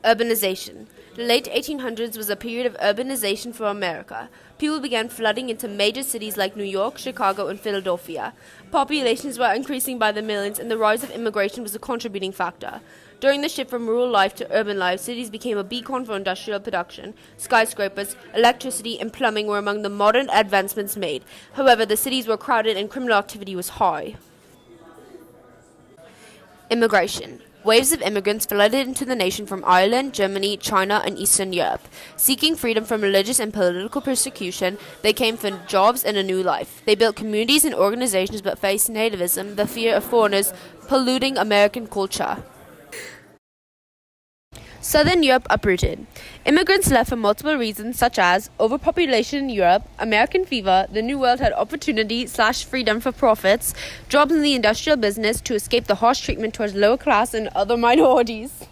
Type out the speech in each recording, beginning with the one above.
Urbanization. The late 1800s was a period of urbanization for America. People began flooding into major cities like New York, Chicago, and Philadelphia. Populations were increasing by the millions, and the rise of immigration was a contributing factor. During the shift from rural life to urban life, cities became a beacon for industrial production. Skyscrapers, electricity, and plumbing were among the modern advancements made. However, the cities were crowded and criminal activity was high. Immigration. Waves of immigrants flooded into the nation from Ireland, Germany, China, and Eastern Europe. Seeking freedom from religious and political persecution, they came for jobs and a new life. They built communities and organizations but faced nativism, the fear of foreigners polluting American culture. Southern Europe uprooted. Immigrants left for multiple reasons such as overpopulation in Europe, American fever, the New World had opportunity/freedom for profits, jobs in the industrial business to escape the harsh treatment towards lower class and other minorities.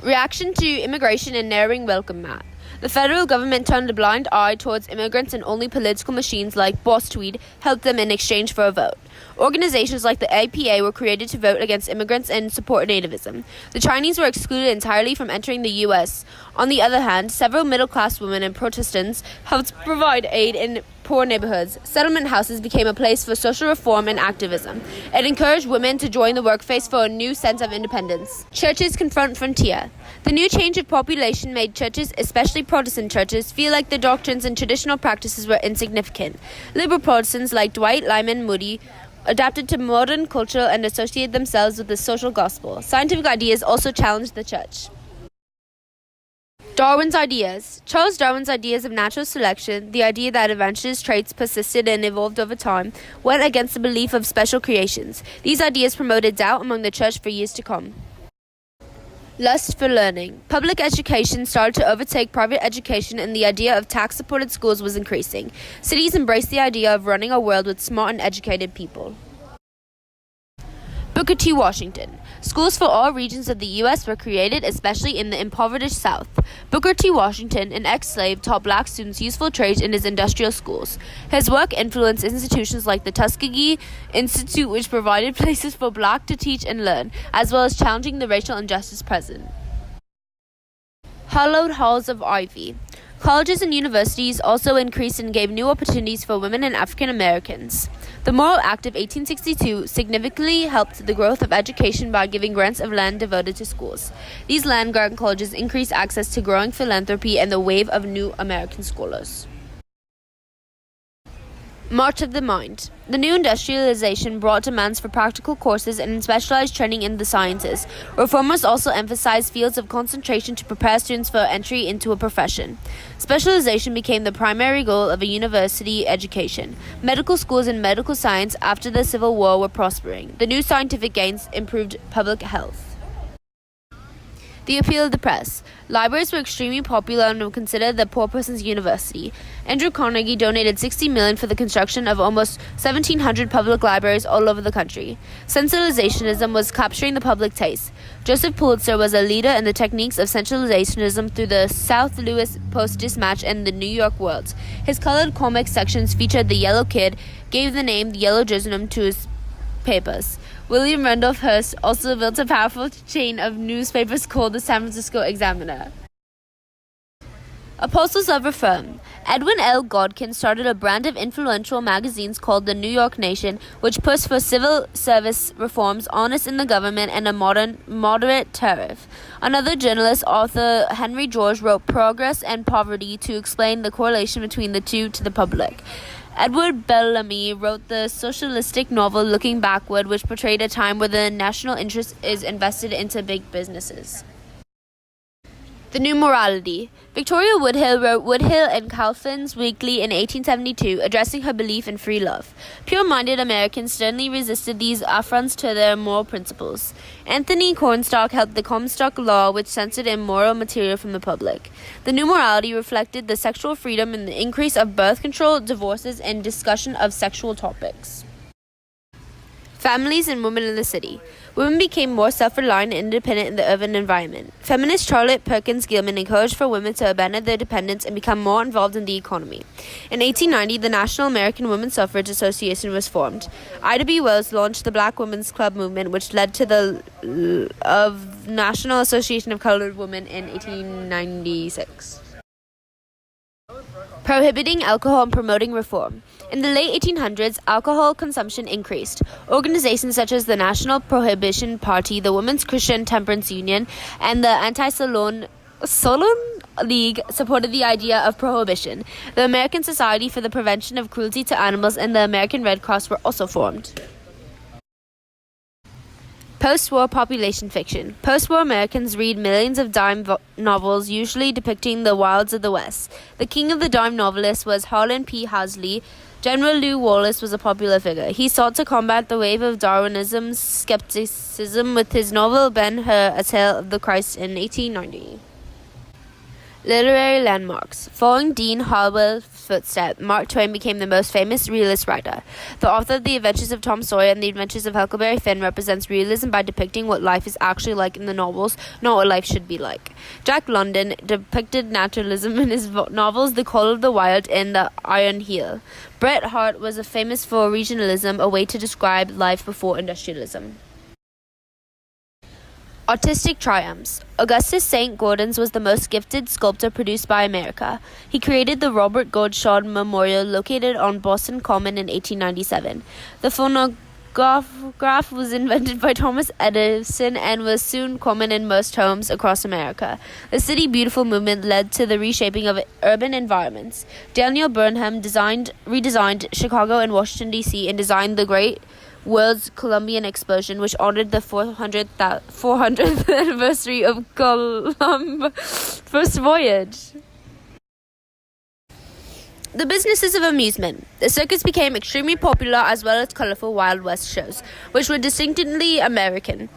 Reaction to immigration and narrowing welcome mat. The federal government turned a blind eye towards immigrants and only political machines like Boss Tweed helped them in exchange for a vote. Organizations like the APA were created to vote against immigrants and support nativism. The Chinese were excluded entirely from entering the U.S. On the other hand, several middle-class women and Protestants helped provide aid in poor neighborhoods. Settlement houses became a place for social reform and activism. It encouraged women to join the workforce for a new sense of independence. Churches confront frontier. The new change of population made churches, especially Protestant churches, feel like the doctrines and traditional practices were insignificant. Liberal Protestants like Dwight Lyman Moody adapted to modern culture and associated themselves with the social gospel. Scientific ideas also challenged the church. Darwin's ideas. Charles Darwin's ideas of natural selection, the idea that advantageous traits persisted and evolved over time, went against the belief of special creations. These ideas promoted doubt among the church for years to come. Lust for learning. Public education started to overtake private education and the idea of tax-supported schools was increasing. Cities embraced the idea of running a world with smart and educated people. Booker T. Washington. Schools for all regions of the U.S. were created, especially in the impoverished South. Booker T. Washington, an ex-slave, taught black students useful trades in his industrial schools. His work influenced institutions like the Tuskegee Institute, which provided places for black to teach and learn, as well as challenging the racial injustice present. Hallowed halls of ivy. Colleges and universities also increased and gave new opportunities for women and African Americans. The Morrill Act of 1862 significantly helped the growth of education by giving grants of land devoted to schools. These land-grant colleges increased access to growing philanthropy and the wave of new American scholars. March of the Mind. The new industrialization brought demands for practical courses and specialized training in the sciences. Reformers also emphasized fields of concentration to prepare students for entry into a profession. Specialization became the primary goal of a university education. Medical schools and medical science after the Civil War were prospering. The new scientific gains improved public health. The appeal of the press. Libraries were extremely popular and were considered the poor person's university. Andrew Carnegie donated $60 million for the construction of almost 1,700 public libraries all over the country. Sensationalism was capturing the public taste. Joseph Pulitzer was a leader in the techniques of sensationalism through the South Louis Post-Dispatch and the New York World. His colored comic sections featured the Yellow Kid, gave the name the Yellow Jerusalem to his papers. William Randolph Hearst also built a powerful chain of newspapers called the San Francisco Examiner. Apostles of Reform. Edwin L. Godkin started a brand of influential magazines called The New York Nation, which pushed for civil service reforms, honest in the government, and a moderate tariff. Another journalist, author Henry George, wrote Progress and Poverty to explain the correlation between the two to the public. Edward Bellamy wrote the socialistic novel Looking Backward, which portrayed a time where the national interest is invested into big businesses. The New Morality. Victoria Woodhull wrote Woodhull and Calvin's Weekly in 1872, addressing her belief in free love. Pure-minded Americans sternly resisted these affronts to their moral principles. Anthony Cornstalk helped the Comstock Law, which censored immoral material from the public. The New Morality reflected the sexual freedom and the increase of birth control, divorces, and discussion of sexual topics. Families and women in the city. Women became more self-reliant and independent in the urban environment. Feminist Charlotte Perkins Gilman encouraged for women to abandon their dependence and become more involved in the economy. In 1890, the National American Women's Suffrage Association was formed. Ida B. Wells launched the Black Women's Club movement, which led to the National Association of Colored Women in 1896. Prohibiting alcohol and promoting reform. In the late 1800s, alcohol consumption increased. Organizations such as the National Prohibition Party, the Women's Christian Temperance Union, and the Anti-Solon League supported the idea of prohibition. The American Society for the Prevention of Cruelty to Animals and the American Red Cross were also formed. Post-war population fiction. Post-war Americans read millions of dime novels, usually depicting the wilds of the West. The king of the dime novelists was Harlan P. Hasley. General Lew Wallace was a popular figure. He sought to combat the wave of Darwinism's skepticism with his novel Ben-Hur, A Tale of the Christ in 1890. Literary landmarks. Following Dean Harwell's footsteps, Mark Twain became the most famous realist writer. The author of The Adventures of Tom Sawyer and The Adventures of Huckleberry Finn represents realism by depicting what life is actually like in the novels, not what life should be like. Jack London depicted naturalism in his novels The Call of the Wild and The Iron Heel. Bret Harte was famous for regionalism, a way to describe life before industrialism. Artistic triumphs. Augustus St. Gaudens was the most gifted sculptor produced by America. He created the Robert Goldschall Memorial located on Boston Common in 1897. The phonograph was invented by Thomas Edison and was soon common in most homes across America. The City Beautiful movement led to the reshaping of urban environments. Daniel Burnham redesigned Chicago and Washington, D.C. and designed the Great World's Columbian Explosion, which honored the 400th anniversary of Columbus' first voyage. The businesses of amusement. The circus became extremely popular as well as colorful Wild West shows, which were distinctively American.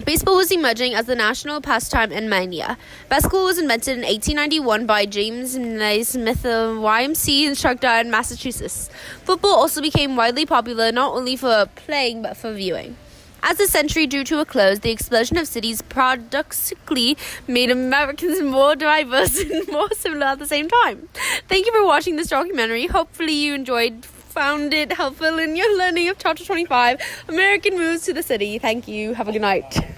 Baseball was emerging as the national pastime and mania. Basketball was invented in 1891 by James Naismith, a YMCA instructor in Massachusetts. Football also became widely popular not only for playing but for viewing. As the century drew to a close, the explosion of cities paradoxically made Americans more diverse and more similar at the same time. Thank you for watching this documentary. Hopefully you found it helpful in your learning of Chapter 25, American Moves to the City. Thank you. Have a good night.